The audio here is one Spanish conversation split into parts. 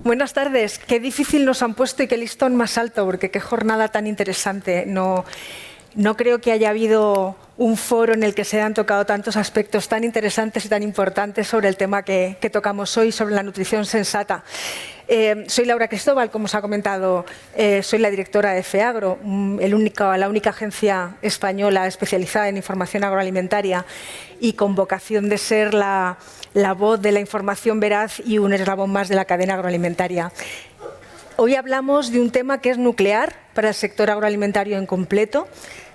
Buenas tardes. Qué difícil nos han puesto y qué listón más alto, porque qué jornada tan interesante. No creo que haya habido un foro en el que se hayan tocado tantos aspectos tan interesantes y tan importantes sobre el tema que tocamos hoy, sobre la nutrición sensata. Soy Laura Cristóbal, como os ha comentado, soy la directora de FEAGRO, la única agencia española especializada en información agroalimentaria y con vocación de ser la voz de la información veraz y un eslabón más de la cadena agroalimentaria. Hoy hablamos de un tema que es nuclear para el sector agroalimentario en completo.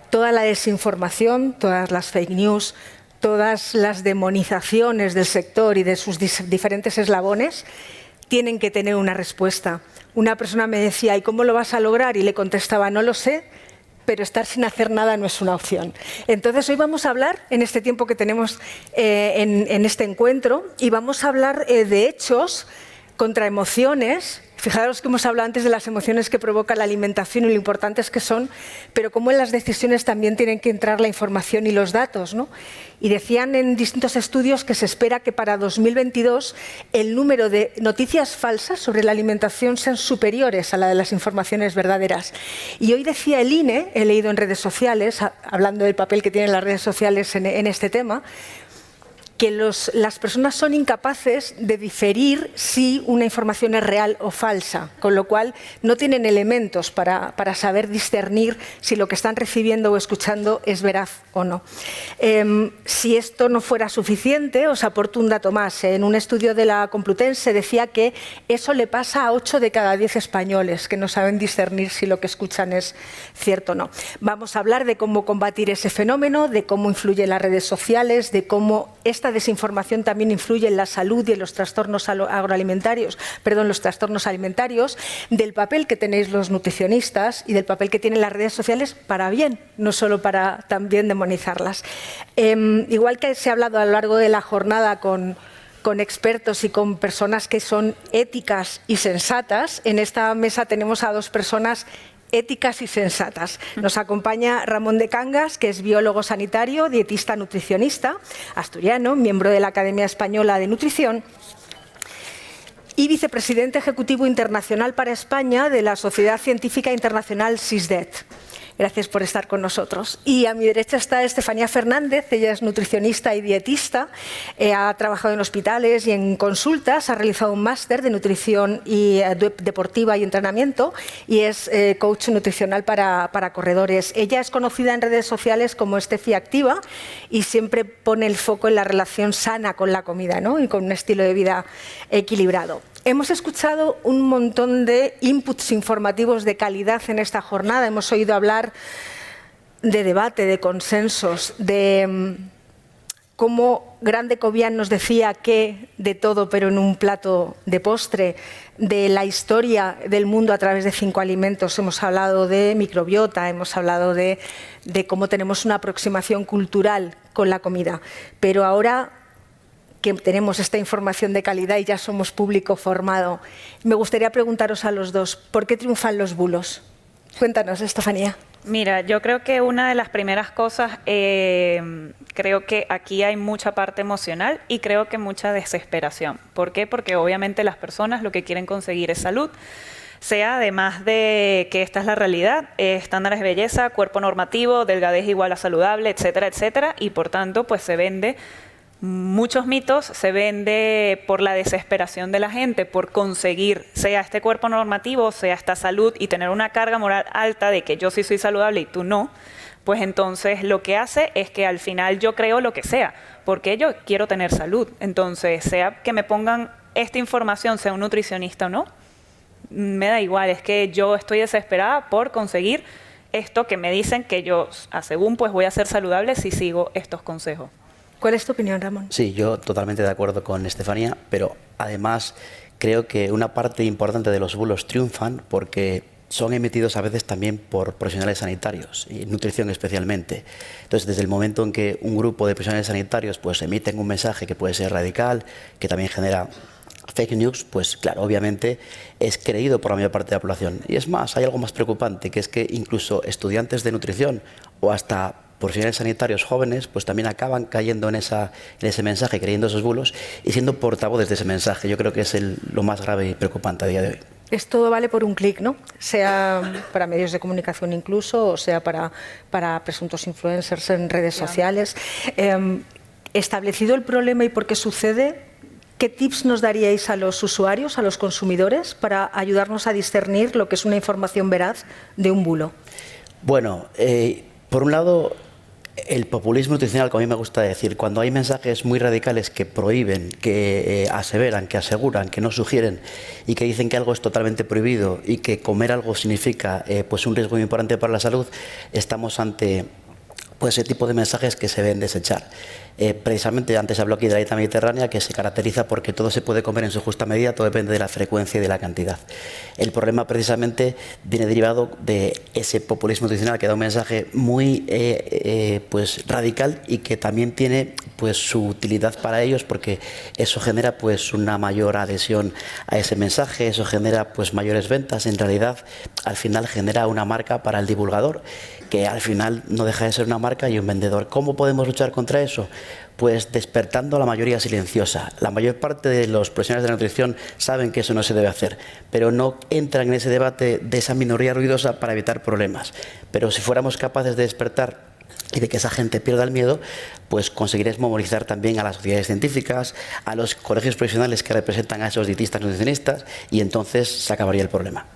Toda la desinformación, todas las fake news, todas las demonizaciones del sector y de sus diferentes eslabones tienen que tener una respuesta. Una persona me decía, ¿y cómo lo vas a lograr? Y le contestaba, no lo sé, pero estar sin hacer nada no es una opción. Entonces, hoy vamos a hablar, en este tiempo que tenemos en este encuentro, y vamos a hablar de hechos contra emociones. Fijaros que hemos hablado antes de las emociones que provoca la alimentación y lo importantes que son, pero cómo en las decisiones también tienen que entrar la información y los datos, ¿no? Y decían en distintos estudios que se espera que para 2022 el número de noticias falsas sobre la alimentación sean superiores a la de las informaciones verdaderas. Y hoy decía el INE, he leído en redes sociales, hablando del papel que tienen las redes sociales en este tema, que las personas son incapaces de diferir si una información es real o falsa, con lo cual no tienen elementos para saber discernir si lo que están recibiendo o escuchando es veraz o no. Si esto no fuera suficiente, os aporto un dato más. En un estudio de la Complutense decía que eso le pasa a 8 de cada 10 españoles que no saben discernir si lo que escuchan es cierto o no. Vamos a hablar de cómo combatir ese fenómeno, de cómo influyen las redes sociales, de cómo esta desinformación también influye en la salud y en los trastornos agroalimentarios, los trastornos alimentarios, del papel que tenéis los nutricionistas y del papel que tienen las redes sociales para bien, no solo para también demonizarlas. Igual que se ha hablado a lo largo de la jornada con expertos y con personas que son éticas y sensatas, en esta mesa tenemos a dos personas éticas y sensatas. Nos acompaña Ramón de Cangas, que es biólogo sanitario, dietista nutricionista, asturiano, miembro de la Academia Española de Nutrición y vicepresidente ejecutivo internacional para España de la Sociedad Científica Internacional SISDET. Gracias por estar con nosotros. Y a mi derecha está Estefanía Fernández, ella es nutricionista y dietista, ha trabajado en hospitales y en consultas, ha realizado un máster de nutrición deportiva y entrenamiento y es coach nutricional para corredores. Ella es conocida en redes sociales como Estefi Activa y siempre pone el foco en la relación sana con la comida, ¿no? Y con un estilo de vida equilibrado. Hemos escuchado un montón de inputs informativos de calidad en esta jornada. Hemos oído hablar de debate, de consensos, de cómo Grande Cobian nos decía que de todo, pero en un plato de postre, de la historia del mundo a través de 5 alimentos. Hemos hablado de microbiota, hemos hablado de cómo tenemos una aproximación cultural con la comida. Pero ahora que tenemos esta información de calidad y ya somos público formado, me gustaría preguntaros a los dos, ¿por qué triunfan los bulos? Cuéntanos, Estefanía. Mira, yo creo que una de las primeras cosas, creo que aquí hay mucha parte emocional y creo que mucha desesperación. ¿Por qué? Porque obviamente las personas lo que quieren conseguir es salud, sea además de que esta es la realidad, estándares de belleza, cuerpo normativo, delgadez igual a saludable, etcétera, etcétera, y por tanto pues se vende muchos mitos, se vende por la desesperación de la gente, por conseguir, sea este cuerpo normativo, sea esta salud y tener una carga moral alta de que yo sí soy saludable y tú no, pues entonces lo que hace es que al final yo creo lo que sea, porque yo quiero tener salud. Entonces, sea que me pongan esta información, sea un nutricionista o no, me da igual, es que yo estoy desesperada por conseguir esto que me dicen que yo, según pues voy a ser saludable si sigo estos consejos. ¿Cuál es tu opinión, Ramón? Sí, yo totalmente de acuerdo con Estefanía, pero además creo que una parte importante de los bulos triunfan porque son emitidos a veces también por profesionales sanitarios, y nutrición especialmente. Entonces, desde el momento en que un grupo de profesionales sanitarios pues emiten un mensaje que puede ser radical, que también genera fake news, pues claro, obviamente es creído por la mayor parte de la población. Y es más, hay algo más preocupante, que es que incluso estudiantes de nutrición o hasta profesionales sanitarios jóvenes pues también acaban cayendo en ese mensaje, creyendo esos bulos y siendo portavoces de ese mensaje. Yo creo que es lo más grave y preocupante a día de hoy. Es todo vale por un clic, ¿no? Sea para medios de comunicación incluso, o sea para presuntos influencers en redes sociales. Establecido el problema y por qué sucede, ¿qué tips nos daríais a los usuarios, a los consumidores, para ayudarnos a discernir lo que es una información veraz de un bulo? Bueno, por un lado, el populismo nutricional, como a mí me gusta decir, cuando hay mensajes muy radicales que prohíben, que aseveran, que aseguran, que no sugieren y que dicen que algo es totalmente prohibido y que comer algo significa pues un riesgo muy importante para la salud, estamos ante pues ese tipo de mensajes que se deben desechar. Precisamente antes habló aquí de la dieta mediterránea, que se caracteriza porque todo se puede comer en su justa medida, todo depende de la frecuencia y de la cantidad. El problema precisamente viene derivado de ese populismo nutricional que da un mensaje muy pues radical y que también tiene pues su utilidad para ellos, porque eso genera pues una mayor adhesión a ese mensaje, eso genera pues mayores ventas. En realidad al final genera una marca para el divulgador, que al final no deja de ser una marca y un vendedor. ¿Cómo podemos luchar contra eso? Pues despertando a la mayoría silenciosa. La mayor parte de los profesionales de la nutrición saben que eso no se debe hacer, pero no entran en ese debate de esa minoría ruidosa para evitar problemas. Pero si fuéramos capaces de despertar y de que esa gente pierda el miedo, pues conseguiremos movilizar también a las sociedades científicas, a los colegios profesionales que representan a esos dietistas nutricionistas, y entonces se acabaría el problema.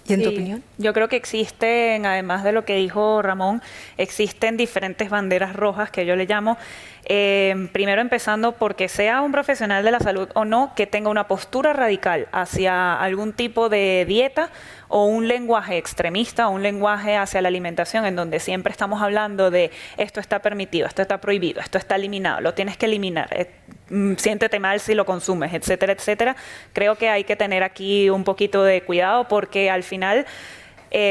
¿Y en tu opinión? Yo creo que existen, además de lo que dijo Ramón, existen diferentes banderas rojas que yo le llamo. Primero empezando porque sea un profesional de la salud o no, que tenga una postura radical hacia algún tipo de dieta o un lenguaje extremista, o un lenguaje hacia la alimentación en donde siempre estamos hablando de esto está permitido, esto está prohibido, esto está eliminado, lo tienes que eliminar, siéntete mal si lo consumes, etcétera, etcétera. Creo que hay que tener aquí un poquito de cuidado porque al final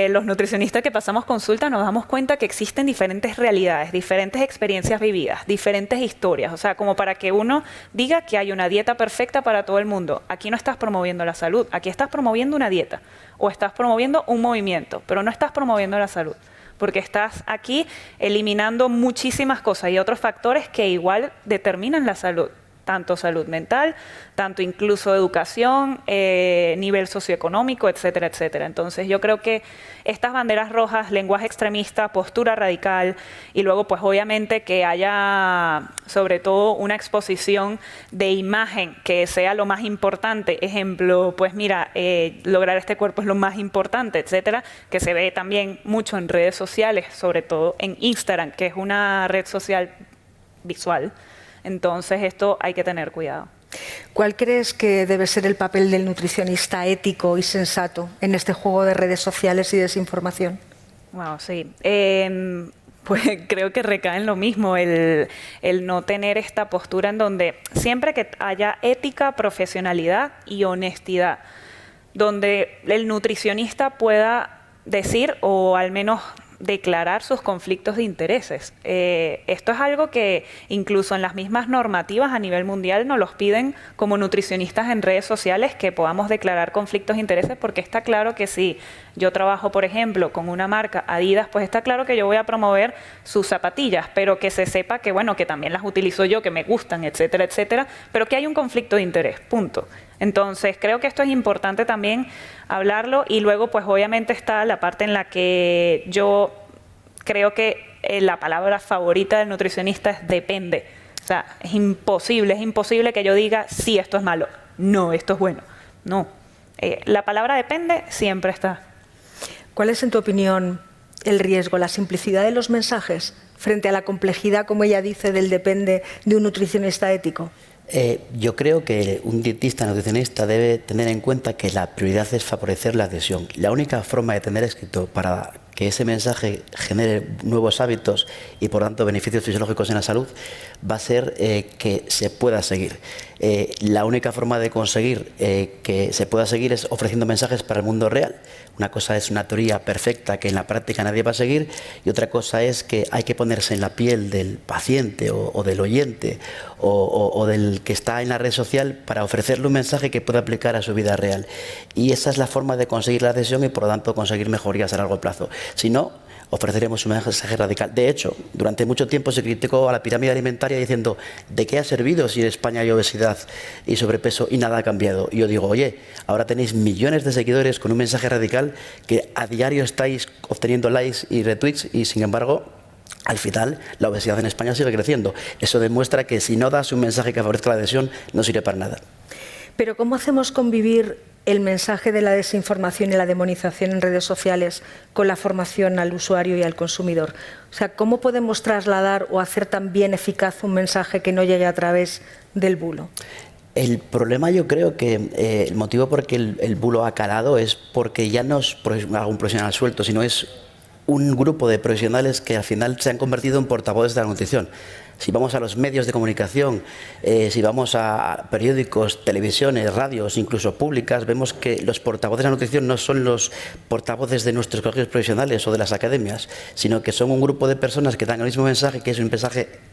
los nutricionistas que pasamos consulta nos damos cuenta que existen diferentes realidades, diferentes experiencias vividas, diferentes historias. O sea, como para que uno diga que hay una dieta perfecta para todo el mundo. Aquí no estás promoviendo la salud, aquí estás promoviendo una dieta o estás promoviendo un movimiento, pero no estás promoviendo la salud, porque estás aquí eliminando muchísimas cosas y otros factores que igual determinan la salud. Tanto salud mental, tanto incluso educación, nivel socioeconómico, etcétera, etcétera. Entonces yo creo que estas banderas rojas, lenguaje extremista, postura radical y luego pues obviamente que haya sobre todo una exposición de imagen que sea lo más importante. Ejemplo, pues mira, lograr este cuerpo es lo más importante, etcétera, que se ve también mucho en redes sociales, sobre todo en Instagram, que es una red social visual. Entonces, esto hay que tener cuidado. ¿Cuál crees que debe ser el papel del nutricionista ético y sensato en este juego de redes sociales y desinformación? Wow, sí. Pues creo que recae en lo mismo, el no tener esta postura en donde siempre que haya ética, profesionalidad y honestidad, donde el nutricionista pueda decir o al menos declarar sus conflictos de intereses. Esto es algo que incluso en las mismas normativas a nivel mundial nos los piden como nutricionistas en redes sociales, que podamos declarar conflictos de intereses, porque está claro que si yo trabajo, por ejemplo, con una marca Adidas, pues está claro que yo voy a promover sus zapatillas, pero que se sepa que, bueno, que también las utilizo yo, que me gustan, etcétera, etcétera, pero que hay un conflicto de interés, punto. Entonces, creo que esto es importante también hablarlo y luego, pues obviamente está la parte en la que yo creo que la palabra favorita del nutricionista es depende. O sea, es imposible que yo diga, sí, esto es malo, no, esto es bueno. No, la palabra depende siempre está. ¿Cuál es, en tu opinión, el riesgo, la simplicidad de los mensajes frente a la complejidad, como ella dice, del depende de un nutricionista ético? Yo creo que un dietista nutricionista debe tener en cuenta que la prioridad es favorecer la adhesión. La única forma de tener éxito para que ese mensaje genere nuevos hábitos y por tanto beneficios fisiológicos en la salud va a ser que se pueda seguir. La única forma de conseguir que se pueda seguir es ofreciendo mensajes para el mundo real. Una cosa es una teoría perfecta que en la práctica nadie va a seguir, y otra cosa es que hay que ponerse en la piel del paciente o del oyente o del que está en la red social para ofrecerle un mensaje que pueda aplicar a su vida real. Y esa es la forma de conseguir la adhesión y por lo tanto conseguir mejorías a largo plazo. Si no, ofreceremos un mensaje radical. De hecho, durante mucho tiempo se criticó a la pirámide alimentaria diciendo ¿de qué ha servido si en España hay obesidad y sobrepeso y nada ha cambiado? Y yo digo, oye, ahora tenéis millones de seguidores con un mensaje radical que a diario estáis obteniendo likes y retweets y sin embargo al final la obesidad en España sigue creciendo. Eso demuestra que si no das un mensaje que favorezca la adhesión no sirve para nada. Pero ¿cómo hacemos convivir el mensaje de la desinformación y la demonización en redes sociales con la formación al usuario y al consumidor? O sea, ¿cómo podemos trasladar o hacer también eficaz un mensaje que no llegue a través del bulo? El problema, yo creo que el motivo por el que el bulo ha calado es porque ya no es algún profesional suelto, sino es un grupo de profesionales que al final se han convertido en portavoces de la nutrición. Si vamos a los medios de comunicación, si vamos a periódicos, televisiones, radios, incluso públicas, vemos que los portavoces de la nutrición no son los portavoces de nuestros colegios profesionales o de las academias, sino que son un grupo de personas que dan el mismo mensaje, que es un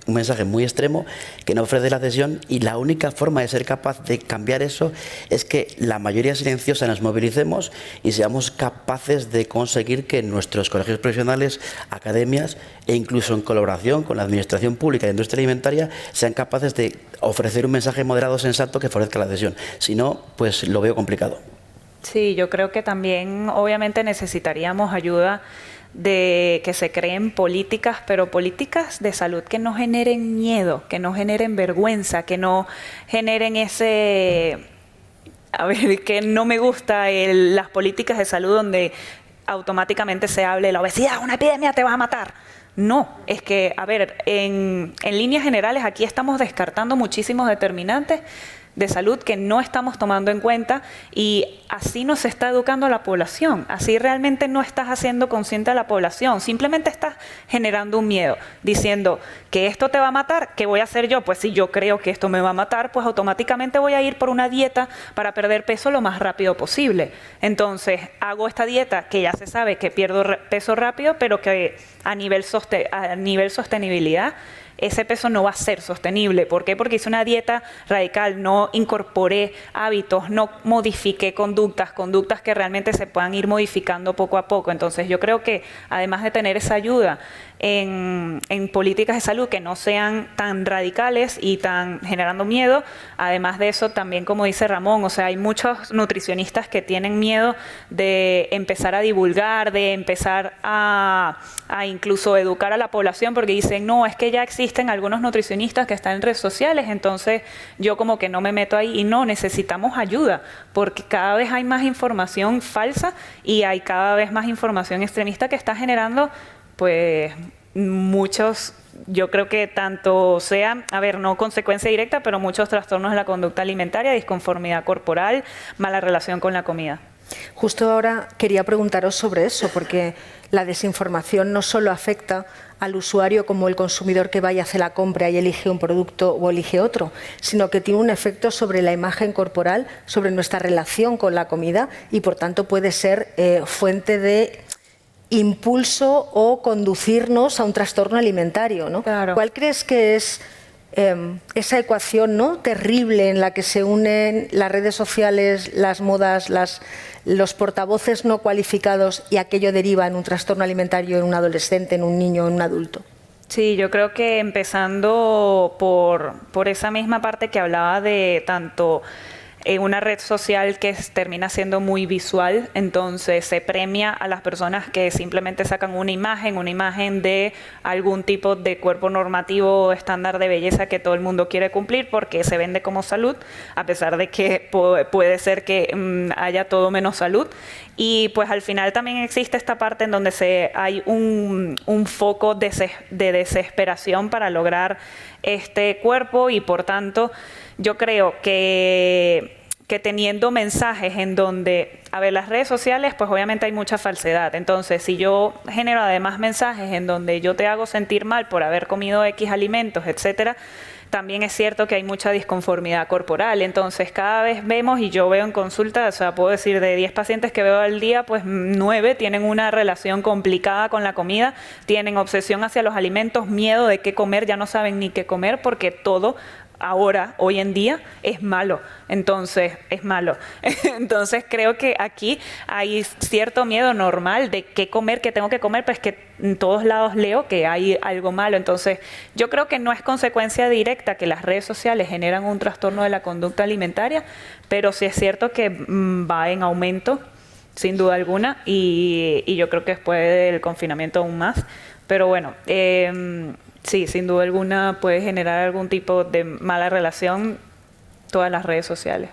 mensaje muy extremo, que no ofrece la adhesión, y la única forma de ser capaz de cambiar eso es que la mayoría silenciosa nos movilicemos y seamos capaces de conseguir que nuestros colegios profesionales, academias e incluso en colaboración con la administración pública y industria alimentaria sean capaces de ofrecer un mensaje moderado, sensato, que favorezca la adhesión. Si no, pues lo veo complicado. Sí, yo creo que también obviamente necesitaríamos ayuda de que se creen políticas, pero políticas de salud que no generen miedo, que no generen vergüenza, que no generen ese... A ver, que no me gusta las políticas de salud donde automáticamente se hable de la obesidad, una epidemia, te vas a matar. No, es que, a ver, en líneas generales aquí estamos descartando muchísimos determinantes de salud que no estamos tomando en cuenta y así no se está educando a la población, así realmente no estás haciendo consciente a la población, simplemente estás generando un miedo, diciendo que esto te va a matar, ¿qué voy a hacer yo? Pues si yo creo que esto me va a matar, pues automáticamente voy a ir por una dieta para perder peso lo más rápido posible. Entonces hago esta dieta que ya se sabe que pierdo peso rápido, pero que a nivel sostenibilidad ese peso no va a ser sostenible. ¿Por qué? Porque hice una dieta radical, no incorporé hábitos, no modifiqué conductas que realmente se puedan ir modificando poco a poco. Entonces yo creo que además de tener esa ayuda en políticas de salud que no sean tan radicales y tan generando miedo, además de eso también, como dice Ramón, o sea, hay muchos nutricionistas que tienen miedo de empezar a divulgar, de empezar a incluso educar a la población porque dicen, no, es que ya existen algunos nutricionistas que están en redes sociales, entonces yo como que no me meto ahí. Y no, necesitamos ayuda porque cada vez hay más información falsa y hay cada vez más información extremista que está generando pues muchos, yo creo que tanto sea, a ver, no consecuencia directa, pero muchos trastornos de la conducta alimentaria, disconformidad corporal, mala relación con la comida. Justo ahora quería preguntaros sobre eso, porque la desinformación no solo afecta al usuario como el consumidor que vaya a hacer la compra y elige un producto o elige otro, sino que tiene un efecto sobre la imagen corporal, sobre nuestra relación con la comida y por tanto puede ser fuente de impulso o conducirnos a un trastorno alimentario, ¿no? Claro. ¿Cuál crees que es esa ecuación, ¿no?, terrible en la que se unen las redes sociales, las modas, los portavoces no cualificados y aquello deriva en un trastorno alimentario en un adolescente, en un niño, en un adulto? Sí, yo creo que empezando por esa misma parte que hablaba de tanto una red social que termina siendo muy visual, entonces se premia a las personas que simplemente sacan una imagen de algún tipo de cuerpo normativo o estándar de belleza que todo el mundo quiere cumplir porque se vende como salud, a pesar de que puede ser que haya todo menos salud. Y pues al final también existe esta parte en donde hay un foco de desesperación para lograr este cuerpo y por tanto yo creo que teniendo mensajes en donde, a ver, las redes sociales, pues obviamente hay mucha falsedad. Entonces, si yo genero además mensajes en donde yo te hago sentir mal por haber comido X alimentos, etcétera, también es cierto que hay mucha disconformidad corporal. Entonces, cada vez vemos, y yo veo en consulta, o sea, puedo decir de 10 pacientes que veo al día, pues 9 tienen una relación complicada con la comida, tienen obsesión hacia los alimentos, miedo de qué comer, ya no saben ni qué comer porque todo ahora, hoy en día, es malo. Entonces, es malo. Entonces, creo que aquí hay cierto miedo normal de qué comer, qué tengo que comer, pues que en todos lados leo que hay algo malo. Entonces, yo creo que no es consecuencia directa que las redes sociales generan un trastorno de la conducta alimentaria, pero sí es cierto que va en aumento, sin duda alguna, y yo creo que después del confinamiento aún más. Pero bueno, sí, sin duda alguna puede generar algún tipo de mala relación todas las redes sociales.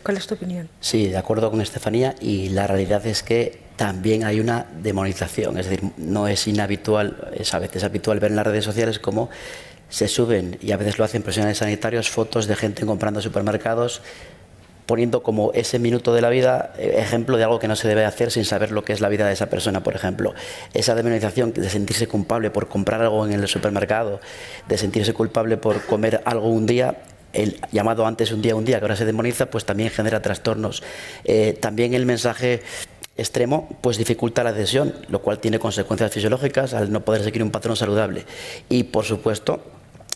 ¿Cuál es tu opinión? Sí, de acuerdo con Estefanía, y la realidad es que también hay una demonización, es decir, no es inhabitual, es a veces habitual ver en las redes sociales cómo se suben, y a veces lo hacen profesionales sanitarios, fotos de gente comprando supermercados, poniendo como ese minuto de la vida ejemplo de algo que no se debe hacer sin saber lo que es la vida de esa persona, por ejemplo. Esa demonización de sentirse culpable por comprar algo en el supermercado, de sentirse culpable por comer algo un día, el llamado antes un día, que ahora se demoniza, pues también genera trastornos. También el mensaje extremo pues dificulta la adhesión, lo cual tiene consecuencias fisiológicas al no poder seguir un patrón saludable. Y por supuesto,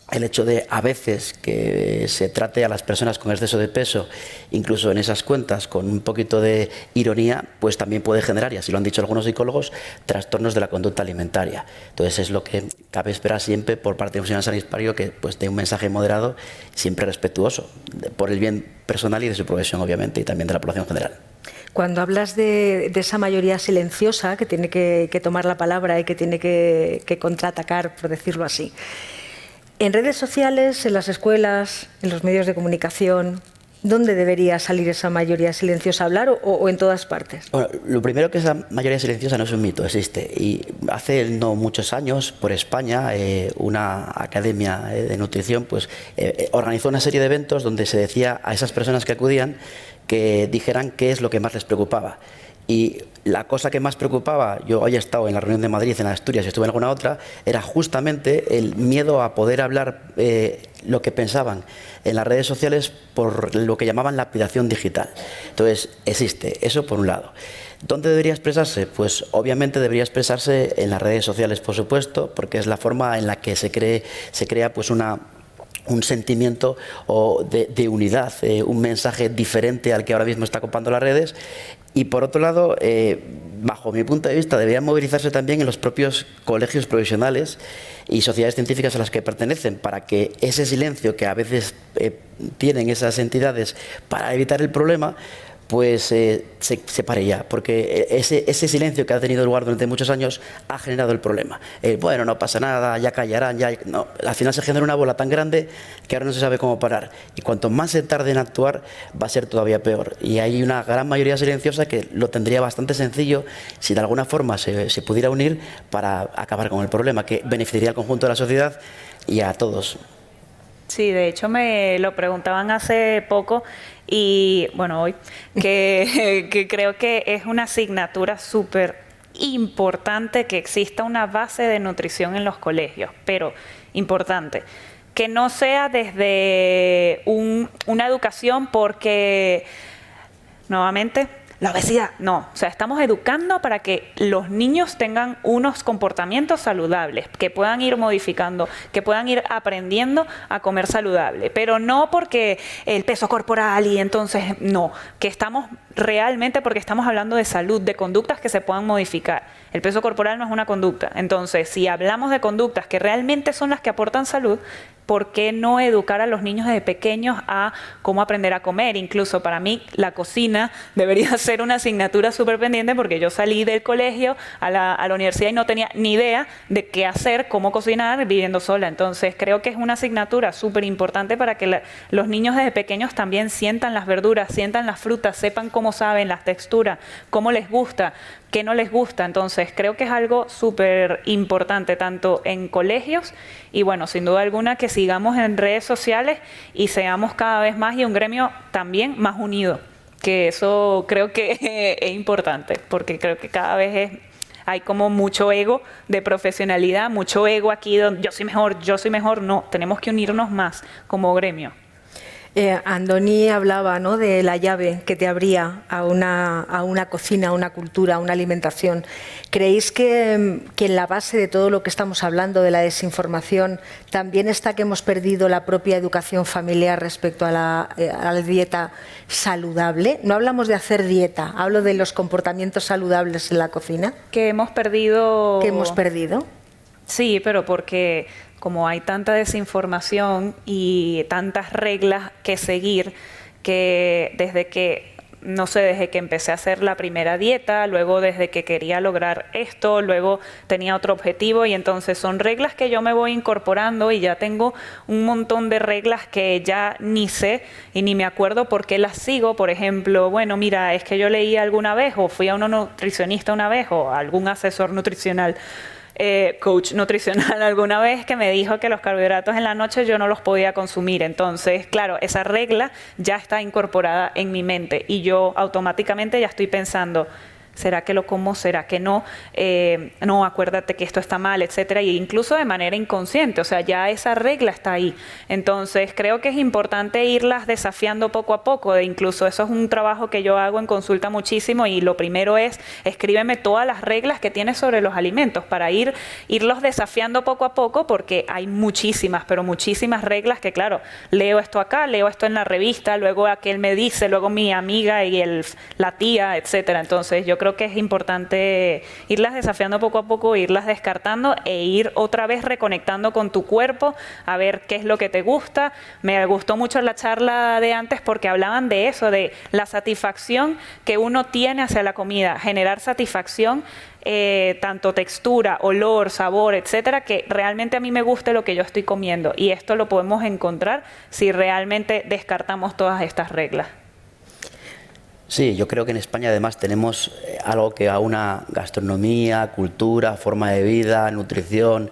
el hecho de a veces que se trate a las personas con exceso de peso, incluso en esas cuentas, con un poquito de ironía, pues también puede generar, y así lo han dicho algunos psicólogos, trastornos de la conducta alimentaria. Entonces es lo que cabe esperar siempre por parte de un profesional sanitario, que pues dé un mensaje moderado, siempre respetuoso, por el bien personal y de su profesión, obviamente, y también de la población general. Cuando hablas de esa mayoría silenciosa que tiene que tomar la palabra y que tiene que contraatacar, por decirlo así, en redes sociales, en las escuelas, en los medios de comunicación, ¿dónde debería salir esa mayoría silenciosa a hablar o en todas partes? Bueno, lo primero, que esa mayoría silenciosa no es un mito, existe. Y hace no muchos años, por España, una academia de nutrición pues, organizó una serie de eventos donde se decía a esas personas que acudían que dijeran qué es lo que más les preocupaba. Y la cosa que más preocupaba, yo hoy he estado en la reunión de Madrid, en Asturias y estuve en alguna otra, era justamente el miedo a poder hablar lo que pensaban en las redes sociales por lo que llamaban lapidación digital. Entonces, existe eso por un lado. ¿Dónde debería expresarse? Pues obviamente debería expresarse en las redes sociales, por supuesto, porque es la forma en la que se crea pues un sentimiento de unidad, un mensaje diferente al que ahora mismo está copando las redes. Y por otro lado, bajo mi punto de vista, deberían movilizarse también en los propios colegios profesionales y sociedades científicas a las que pertenecen, para que ese silencio que a veces tienen esas entidades para evitar el problema, pues se pare ya, porque ese silencio que ha tenido lugar durante muchos años ha generado el problema. Bueno, no pasa nada, ya callarán, no. Al final se genera una bola tan grande que ahora no se sabe cómo parar, y cuanto más se tarde en actuar va a ser todavía peor. Y hay una gran mayoría silenciosa que lo tendría bastante sencillo si de alguna forma se pudiera unir para acabar con el problema, que beneficiaría al conjunto de la sociedad y a todos. Sí, de hecho me lo preguntaban hace poco y, bueno, hoy, que creo que es una asignatura súper importante que exista una base de nutrición en los colegios, pero importante, que no sea desde una educación porque, nuevamente, la obesidad, no. O sea, estamos educando para que los niños tengan unos comportamientos saludables, que puedan ir modificando, que puedan ir aprendiendo a comer saludable. Pero no porque el peso corporal y entonces no. Que estamos realmente, porque estamos hablando de salud, de conductas que se puedan modificar. El peso corporal no es una conducta. Entonces, si hablamos de conductas que realmente son las que aportan salud, ¿por qué no educar a los niños desde pequeños a cómo aprender a comer? Incluso para mí la cocina debería ser una asignatura súper pendiente, porque yo salí del colegio a la universidad y no tenía ni idea de qué hacer, cómo cocinar viviendo sola. Entonces creo que es una asignatura súper importante para que los niños desde pequeños también sientan las verduras, sientan las frutas, sepan cómo saben, las texturas, cómo les gusta, qué no les gusta. Entonces creo que es algo súper importante tanto en colegios y, bueno, sin duda alguna que sigamos en redes sociales y seamos cada vez más, y un gremio también más unido, que eso creo que es importante, porque creo que cada vez hay como mucho ego de profesionalidad, mucho ego aquí donde yo soy mejor, no, tenemos que unirnos más como gremio. Andoni hablaba, ¿no?, de la llave que te abría a una cocina, a una cultura, a una alimentación. ¿Creéis que en la base de todo lo que estamos hablando, de la desinformación, también está que hemos perdido la propia educación familiar respecto a la dieta saludable? No hablamos de hacer dieta, hablo de los comportamientos saludables en la cocina. Que hemos perdido... ¿Que hemos perdido? Sí, pero porque como hay tanta desinformación y tantas reglas que seguir, que desde que empecé a hacer la primera dieta, luego desde que quería lograr esto, luego tenía otro objetivo, y entonces son reglas que yo me voy incorporando y ya tengo un montón de reglas que ya ni sé y ni me acuerdo por qué las sigo. Por ejemplo, bueno, mira, es que yo leí alguna vez o fui a un nutricionista una vez o a algún asesor nutricional, coach nutricional alguna vez, que me dijo que los carbohidratos en la noche yo no los podía consumir. Entonces, claro, esa regla ya está incorporada en mi mente y yo automáticamente ya estoy pensando, ¿será que lo como? ¿Será que no? No, acuérdate que esto está mal, etcétera. Y incluso de manera inconsciente, o sea, ya esa regla está ahí. Entonces, creo que es importante irlas desafiando poco a poco. Incluso eso es un trabajo que yo hago en consulta muchísimo, y lo primero es, escríbeme todas las reglas que tienes sobre los alimentos para irlos desafiando poco a poco, porque hay muchísimas, pero muchísimas reglas que, claro, leo esto acá, leo esto en la revista, luego aquel me dice, luego mi amiga y la tía, etcétera. Entonces, yo creo que es importante irlas desafiando poco a poco, irlas descartando e ir otra vez reconectando con tu cuerpo, a ver qué es lo que te gusta. Me gustó mucho la charla de antes porque hablaban de eso, de la satisfacción que uno tiene hacia la comida, generar satisfacción, tanto textura, olor, sabor, etcétera, que realmente a mí me guste lo que yo estoy comiendo. Y esto lo podemos encontrar si realmente descartamos todas estas reglas. Sí, yo creo que en España además tenemos algo que aúna gastronomía, cultura, forma de vida, nutrición,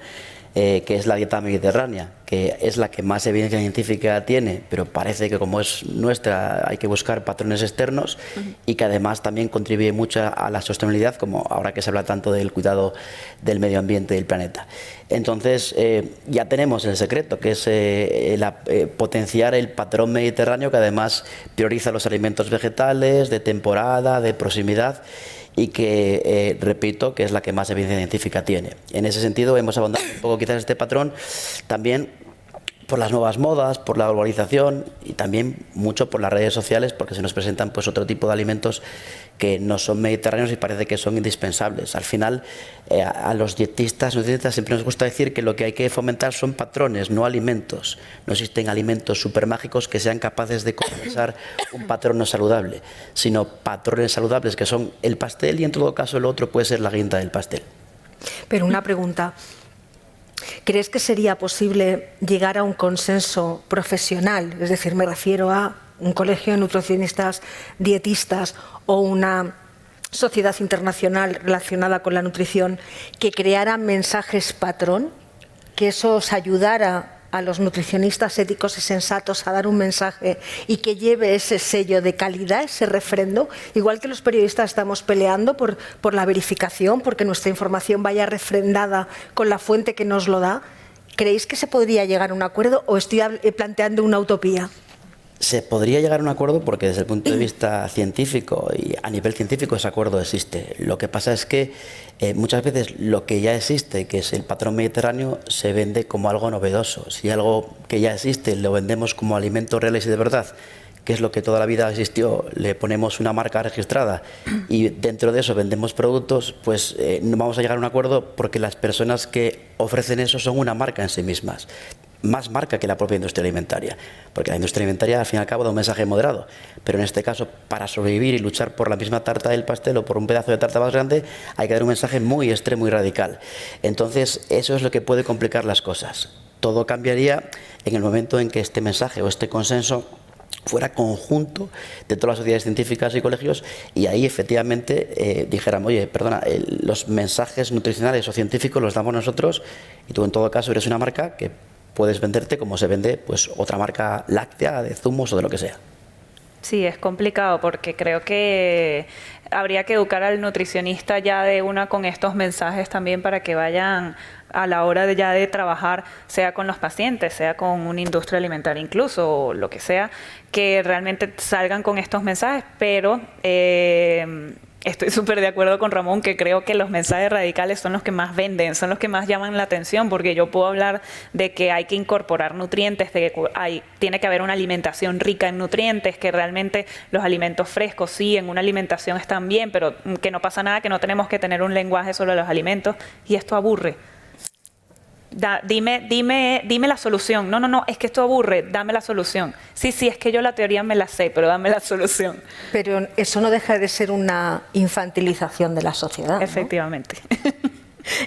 que es la dieta mediterránea, que es la que más evidencia científica tiene, pero parece que como es nuestra hay que buscar patrones externos, y que además también contribuye mucho a la sostenibilidad, como ahora que se habla tanto del cuidado del medio ambiente y del planeta. Entonces ya tenemos el secreto, que es potenciar el patrón mediterráneo, que además prioriza los alimentos vegetales, de temporada, de proximidad, y que, repito, que es la que más evidencia científica tiene. En ese sentido, hemos abandonado un poco quizás este patrón, también por las nuevas modas, por la globalización, y también mucho por las redes sociales, porque se nos presentan pues otro tipo de alimentos que no son mediterráneos y parece que son indispensables. Al final, a los dietistas, nutricionistas, siempre nos gusta decir que lo que hay que fomentar son patrones, no alimentos. No existen alimentos supermágicos que sean capaces de compensar un patrón no saludable, sino patrones saludables que son el pastel, y en todo caso el otro puede ser la guinda del pastel. Pero una pregunta. ¿Crees que sería posible llegar a un consenso profesional? Es decir, me refiero a un colegio de nutricionistas, dietistas o una sociedad internacional relacionada con la nutrición, que creara mensajes patrón, que eso os ayudara a los nutricionistas éticos y sensatos a dar un mensaje y que lleve ese sello de calidad, ese refrendo, igual que los periodistas estamos peleando por la verificación, porque nuestra información vaya refrendada con la fuente que nos lo da? ¿Creéis que se podría llegar a un acuerdo o estoy planteando una utopía? Se podría llegar a un acuerdo porque desde el punto de vista científico y a nivel científico ese acuerdo existe. Lo que pasa es que muchas veces lo que ya existe, que es el patrón mediterráneo, se vende como algo novedoso. Si algo que ya existe lo vendemos como alimentos reales y de verdad, que es lo que toda la vida existió, le ponemos una marca registrada y dentro de eso vendemos productos, pues no vamos a llegar a un acuerdo, porque las personas que ofrecen eso son una marca en sí mismas. Más marca que la propia industria alimentaria, porque la industria alimentaria al fin y al cabo da un mensaje moderado, pero en este caso, para sobrevivir y luchar por la misma tarta del pastel o por un pedazo de tarta más grande, hay que dar un mensaje muy extremo y radical. Entonces eso es lo que puede complicar las cosas. Todo cambiaría en el momento en que este mensaje o este consenso fuera conjunto de todas las sociedades científicas y colegios, y ahí efectivamente dijéramos, oye, perdona, los mensajes nutricionales o científicos los damos nosotros, y tú en todo caso eres una marca que puedes venderte como se vende pues otra marca láctea, de zumos o de lo que sea. Sí, es complicado porque creo que habría que educar al nutricionista ya de una con estos mensajes también, para que vayan a la hora de ya de trabajar, sea con los pacientes, sea con una industria alimentaria incluso, o lo que sea, que realmente salgan con estos mensajes, pero estoy súper de acuerdo con Ramón, que creo que los mensajes radicales son los que más venden, son los que más llaman la atención, porque yo puedo hablar de que hay que incorporar nutrientes, de que tiene que haber una alimentación rica en nutrientes, que realmente los alimentos frescos sí, en una alimentación están bien, pero que no pasa nada, que no tenemos que tener un lenguaje sobre los alimentos, y esto aburre. Dime la solución. No, es que esto aburre, dame la solución. Sí, es que yo la teoría me la sé, pero dame la solución. Pero eso no deja de ser una infantilización de la sociedad, ¿no? Efectivamente.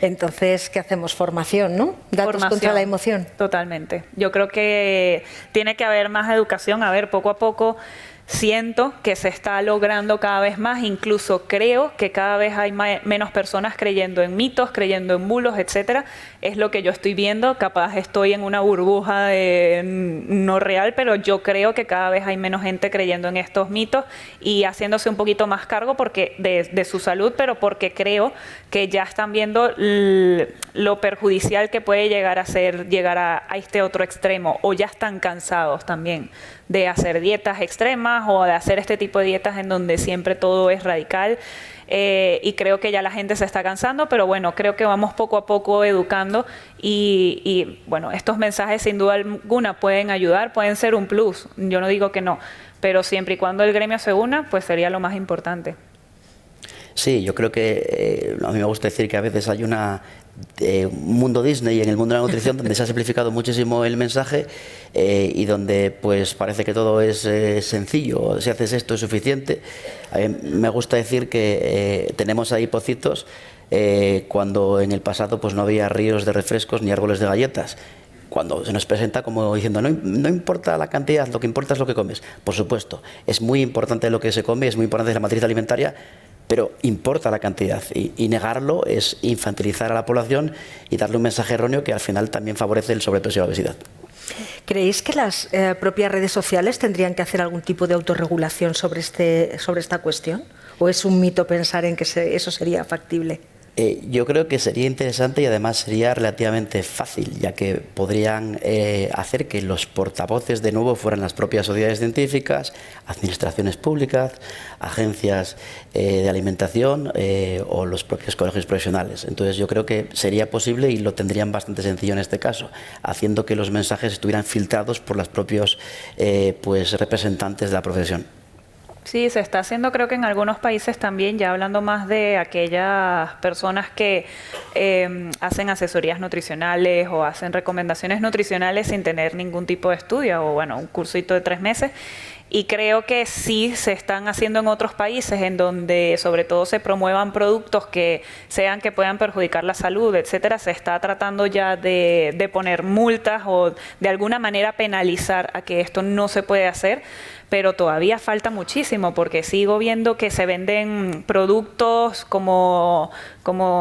Entonces, ¿qué hacemos? Formación, ¿no? Datos Formación, contra la emoción. Totalmente. Yo creo que tiene que haber más educación. A ver, poco a poco siento que se está logrando cada vez más, incluso creo que cada vez hay menos personas creyendo en mitos, creyendo en bulos, etcétera. Es lo que yo estoy viendo, capaz estoy en una burbuja no real, pero yo creo que cada vez hay menos gente creyendo en estos mitos y haciéndose un poquito más cargo de su salud, pero porque creo que ya están viendo lo perjudicial que puede llegar a ser llegar a este otro extremo, o ya están cansados también de hacer dietas extremas o de hacer este tipo de dietas en donde siempre todo es radical. Y creo que ya la gente se está cansando, pero bueno, creo que vamos poco a poco educando y bueno, estos mensajes sin duda alguna pueden ayudar, pueden ser un plus, yo no digo que no, pero siempre y cuando el gremio se una, pues sería lo más importante. Sí, yo creo que a mí me gusta decir que a veces hay un mundo Disney en el mundo de la nutrición donde se ha simplificado muchísimo el mensaje y donde pues parece que todo es sencillo, si haces esto es suficiente. A mí me gusta decir que tenemos ahí pocitos cuando en el pasado pues no había ríos de refrescos ni árboles de galletas. Cuando se nos presenta como diciendo no importa la cantidad, lo que importa es lo que comes. Por supuesto, es muy importante lo que se come, es muy importante la matriz alimentaria, pero importa la cantidad y negarlo es infantilizar a la población y darle un mensaje erróneo que al final también favorece el sobrepeso y la obesidad. ¿Creéis que las propias redes sociales tendrían que hacer algún tipo de autorregulación sobre esta cuestión? ¿O es un mito pensar en que eso sería factible? Yo creo que sería interesante y además sería relativamente fácil, ya que podrían hacer que los portavoces de nuevo fueran las propias sociedades científicas, administraciones públicas, agencias de alimentación o los propios colegios profesionales. Entonces yo creo que sería posible y lo tendrían bastante sencillo en este caso, haciendo que los mensajes estuvieran filtrados por los propios representantes de la profesión. Sí, se está haciendo creo que en algunos países también, ya hablando más de aquellas personas que hacen asesorías nutricionales o hacen recomendaciones nutricionales sin tener ningún tipo de estudio o bueno, un cursito de 3 meses. Y creo que sí se están haciendo en otros países en donde sobre todo se promuevan productos que puedan perjudicar la salud, etcétera. Se está tratando ya de poner multas o de alguna manera penalizar a que esto no se puede hacer, pero todavía falta muchísimo porque sigo viendo que se venden productos como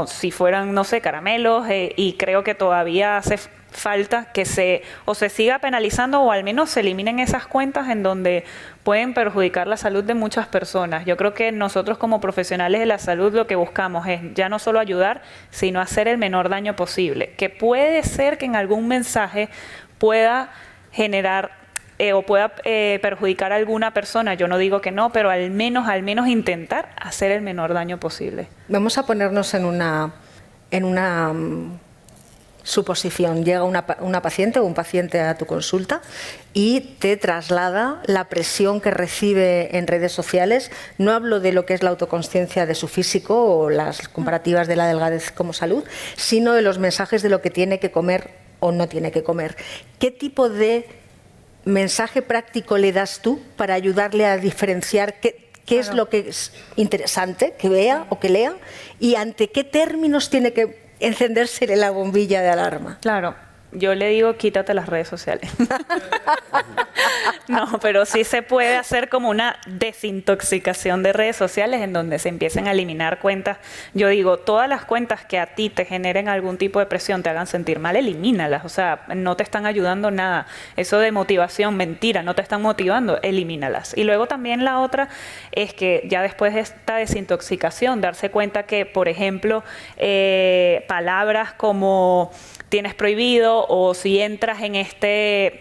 si fueran, no sé, caramelos y creo que todavía hace falta que se siga penalizando o al menos se eliminen esas cuentas en donde pueden perjudicar la salud de muchas personas. Yo creo que nosotros como profesionales de la salud lo que buscamos es ya no solo ayudar, sino hacer el menor daño posible. Que puede ser que en algún mensaje pueda generar o pueda perjudicar a alguna persona, yo no digo que no, pero al menos intentar hacer el menor daño posible. Vamos a ponernos en una suposición. Llega una paciente o un paciente a tu consulta y te traslada la presión que recibe en redes sociales. No hablo de lo que es la autoconsciencia de su físico o las comparativas de la delgadez como salud, sino de los mensajes de lo que tiene que comer o no tiene que comer. ¿Qué tipo de mensaje práctico le das tú para ayudarle a diferenciar qué es lo que es interesante que vea o que lea y ante qué términos tiene que encendérsele la bombilla de alarma? Claro, yo le digo quítate las redes sociales. No, pero sí se puede hacer como una desintoxicación de redes sociales en donde se empiecen a eliminar cuentas. Yo digo, todas las cuentas que a ti te generen algún tipo de presión, te hagan sentir mal, elimínalas. O sea, no te están ayudando nada. Eso de motivación, mentira, no te están motivando, elimínalas. Y luego también la otra es que ya después de esta desintoxicación, darse cuenta que, por ejemplo, palabras como tienes prohibido, o si entras en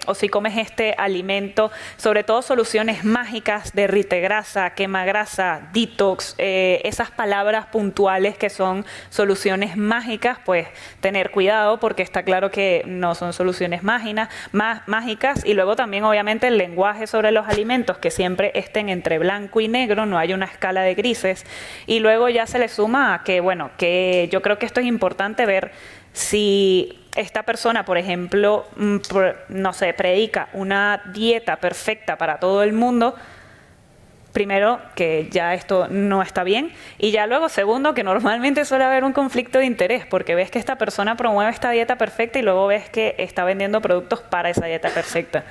o si comes este alimento, sobre todo soluciones mágicas, derrite grasa, quema grasa, detox, esas palabras puntuales que son soluciones mágicas, pues tener cuidado, porque está claro que no son soluciones mágicas. Y luego también obviamente el lenguaje sobre los alimentos, que siempre estén entre blanco y negro, no hay una escala de grises. Y luego ya se le suma a que, bueno, que yo creo que esto es importante ver si esta persona, por ejemplo, no sé, predica una dieta perfecta para todo el mundo. Primero, que ya esto no está bien, y ya luego, segundo, que normalmente suele haber un conflicto de interés, porque ves que esta persona promueve esta dieta perfecta y luego ves que está vendiendo productos para esa dieta perfecta.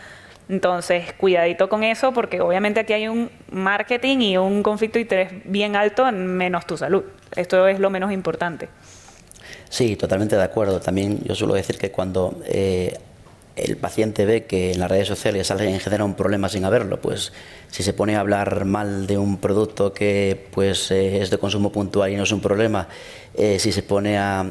Entonces, cuidadito con eso, porque obviamente aquí hay un marketing y un conflicto de interés bien alto, menos tu salud. Esto es lo menos importante. Sí, totalmente de acuerdo. También yo suelo decir que cuando el paciente ve que en las redes sociales alguien genera un problema sin haberlo, pues si se pone a hablar mal de un producto que pues es de consumo puntual y no es un problema, si se pone a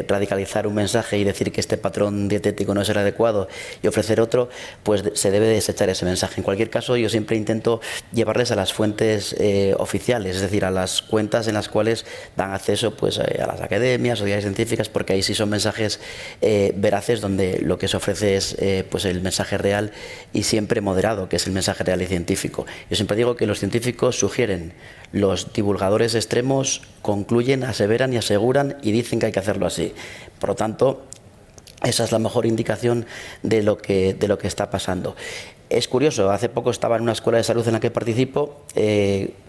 radicalizar un mensaje y decir que este patrón dietético no es el adecuado y ofrecer otro, pues se debe desechar ese mensaje. En cualquier caso, yo siempre intento llevarles a las fuentes oficiales, es decir, a las cuentas en las cuales dan acceso pues a las academias, sociedades científicas, porque ahí sí son mensajes veraces, donde lo que se ofrece es pues el mensaje real y siempre moderado, que es el mensaje real y científico. Yo siempre digo que los científicos sugieren, los divulgadores extremos concluyen, aseveran y aseguran y dicen que hay que hacerlo así. Por lo tanto, esa es la mejor indicación de lo que está pasando. Es curioso, hace poco estaba en una escuela de salud en la que participo,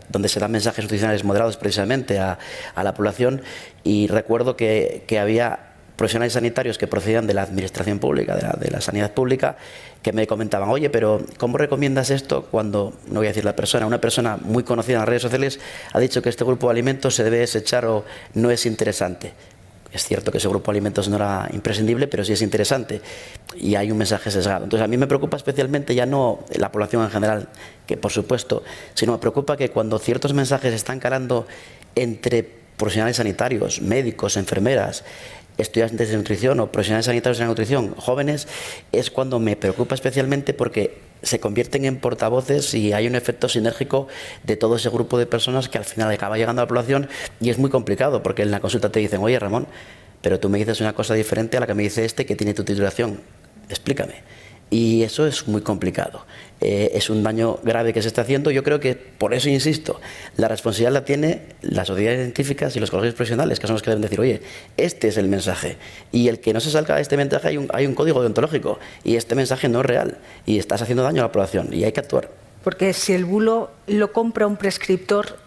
donde se dan mensajes nutricionales moderados precisamente a la población, y recuerdo que había profesionales sanitarios que procedían de la administración pública, de la sanidad pública, que me comentaban, oye, pero ¿cómo recomiendas esto cuando, no voy a decir la persona, una persona muy conocida en las redes sociales ha dicho que este grupo de alimentos se debe desechar o no es interesante? Es cierto que ese grupo de alimentos no era imprescindible, pero sí es interesante y hay un mensaje sesgado. Entonces a mí me preocupa especialmente ya no la población en general, que por supuesto, sino me preocupa que cuando ciertos mensajes están calando entre profesionales sanitarios, médicos, enfermeras, estudiantes de nutrición o profesionales sanitarios de la nutrición, jóvenes, es cuando me preocupa especialmente, porque se convierten en portavoces y hay un efecto sinérgico de todo ese grupo de personas que al final acaba llegando a la población, y es muy complicado porque en la consulta te dicen, oye Ramón, pero tú me dices una cosa diferente a la que me dice este que tiene tu titulación, explícame. Y eso es muy complicado. Es un daño grave que se está haciendo. Yo creo que, por eso insisto, la responsabilidad la tiene las sociedades científicas y los colegios profesionales, que son los que deben decir, oye, este es el mensaje. Y el que no se salga de este mensaje, hay un código deontológico, y este mensaje no es real, y estás haciendo daño a la población, y hay que actuar. Porque si el bulo lo compra un prescriptor,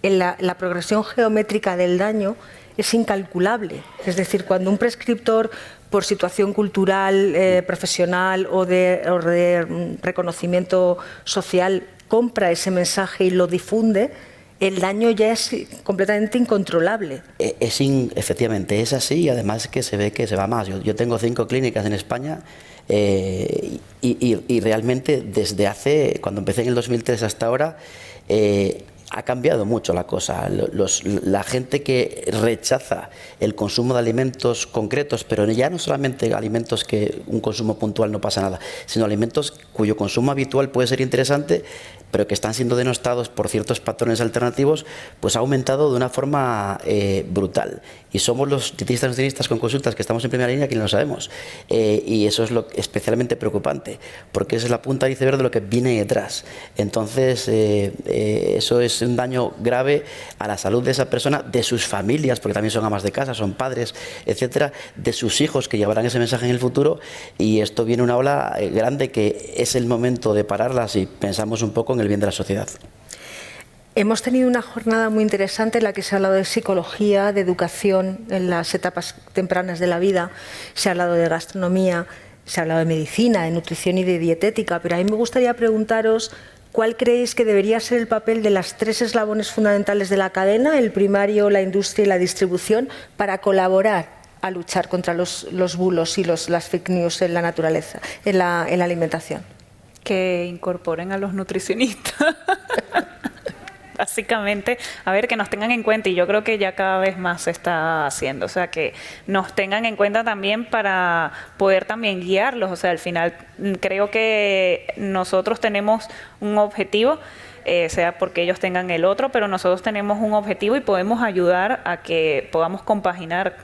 la progresión geométrica del daño es incalculable. Es decir, cuando un prescriptor, por situación cultural, profesional o de reconocimiento social, compra ese mensaje y lo difunde, el daño ya es completamente incontrolable. Efectivamente, es así, y además que se ve que se va más. Yo tengo 5 clínicas en España y realmente desde cuando empecé en el 2003 hasta ahora, ha cambiado mucho la cosa. La gente que rechaza el consumo de alimentos concretos, pero ya no solamente alimentos que un consumo puntual no pasa nada, sino alimentos cuyo consumo habitual puede ser interesante, pero que están siendo denostados por ciertos patrones alternativos, pues ha aumentado de una forma brutal. Y somos los dietistas nutricionistas con consultas que estamos en primera línea quienes lo sabemos. Y eso es lo especialmente preocupante, porque esa es la punta del iceberg de lo que viene detrás. Entonces, eso es un daño grave a la salud de esa persona, de sus familias, porque también son amas de casa, son padres, etcétera, de sus hijos que llevarán ese mensaje en el futuro. Y esto viene una ola grande que es el momento de pararla si pensamos un poco en el bien de la sociedad. Hemos tenido una jornada muy interesante en la que se ha hablado de psicología, de educación en las etapas tempranas de la vida, se ha hablado de gastronomía, se ha hablado de medicina, de nutrición y de dietética, pero a mí me gustaría preguntaros cuál creéis que debería ser el papel de las 3 eslabones fundamentales de la cadena, el primario, la industria y la distribución, para colaborar a luchar contra los bulos y las fake news en la naturaleza, en la alimentación. Que incorporen a los nutricionistas. Básicamente, a ver, que nos tengan en cuenta, y yo creo que ya cada vez más se está haciendo, o sea, que nos tengan en cuenta también para poder también guiarlos, o sea, al final creo que nosotros tenemos un objetivo, sea porque ellos tengan el otro, pero nosotros tenemos un objetivo y podemos ayudar a que podamos compaginar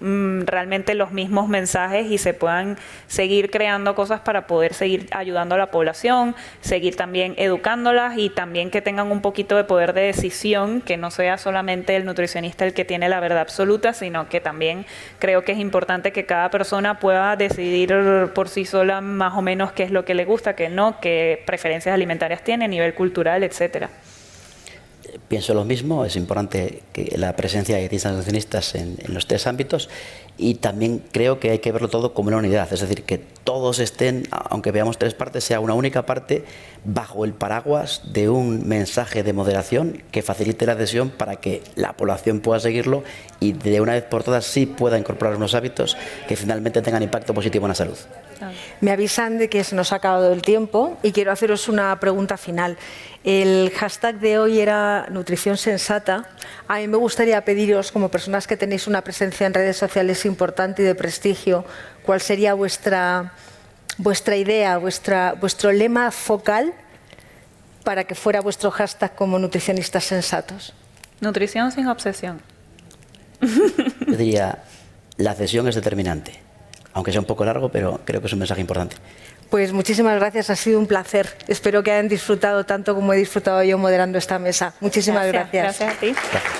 realmente los mismos mensajes y se puedan seguir creando cosas para poder seguir ayudando a la población, seguir también educándolas y también que tengan un poquito de poder de decisión, que no sea solamente el nutricionista el que tiene la verdad absoluta, sino que también creo que es importante que cada persona pueda decidir por sí sola más o menos qué es lo que le gusta, qué no, qué preferencias alimentarias tiene a nivel cultural, etcétera. Pienso lo mismo, es importante que la presencia de dietistas nutricionistas en los 3 ámbitos, y también creo que hay que verlo todo como una unidad, es decir, que todos estén, aunque veamos 3 partes, sea una única parte bajo el paraguas de un mensaje de moderación que facilite la adhesión para que la población pueda seguirlo y de una vez por todas sí pueda incorporar unos hábitos que finalmente tengan impacto positivo en la salud. Me avisan de que se nos ha acabado el tiempo y quiero haceros una pregunta final. El hashtag de hoy era nutrición sensata. A mí me gustaría pediros, como personas que tenéis una presencia en redes sociales importante y de prestigio, ¿cuál sería vuestra idea, vuestro lema focal para que fuera vuestro hashtag como nutricionistas sensatos? Nutrición sin obsesión. Yo diría, la adhesión es determinante. Aunque sea un poco largo, pero creo que es un mensaje importante. Pues muchísimas gracias, ha sido un placer. Espero que hayan disfrutado tanto como he disfrutado yo moderando esta mesa. Muchísimas gracias. Gracias a ti. Gracias.